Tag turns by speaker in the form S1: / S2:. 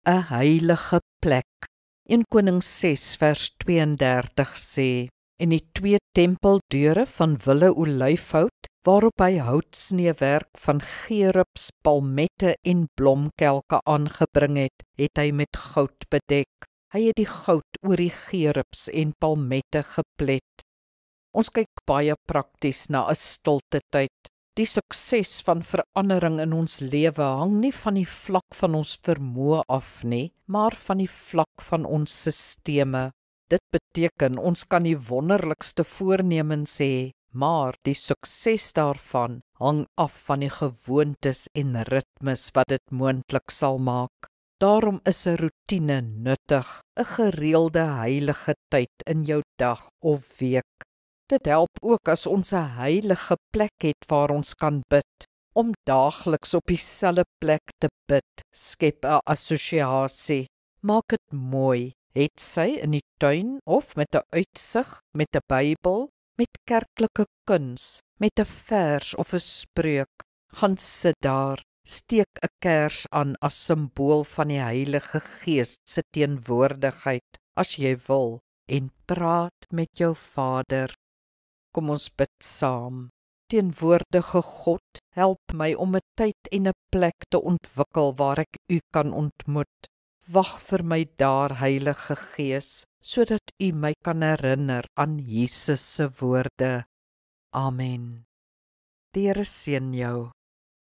S1: 'n heilige plek. 1 Konings 6 vers 32 sê, en die 2 tempeldeure van wille olyfhout, waarop hy houtsneewerk van gerubs, palmette en blomkelke aangebring het, het hy met goud bedek. Hy het die goud oor die gerubs en palmette geplet. Ons kyk baie prakties na 'n stilte tyd. Die sukses van verandering in ons lewe hang nie van die vlak van ons vermoë af nie, maar van die vlak van ons sisteme. Dit beteken ons kan die wonderlikste voornemens hê, maar die sukses daarvan hang af van die gewoontes en ritmes wat dit moontlik sal maak. Daarom is 'n roetine nuttig, 'n gereelde heilige tyd in jou dag of week. Dit help ook as ons 'n heilige plek het waar ons kan bid. Om daagliks op dieselfde plek te bid, skep 'n assosiasie. Maak dit mooi, het sy in die tuin of met 'n uitsig, met 'n Bybel, met kerklike kuns, met 'n vers of 'n spreuk. Gaan sit daar, steek 'n kers aan as simbool van die Heilige Gees se teenwoordigheid, as jy wil, en praat met jou Vader. Kom ons bid saam. Teenwoordige God, help my om 'n tyd en 'n plek te ontwikkel waar ek U kan ontmoet. Wag vir my daar, Heilige Gees, sodat U my kan herinner aan Jesus se woorde. Amen. Die Here seën jou.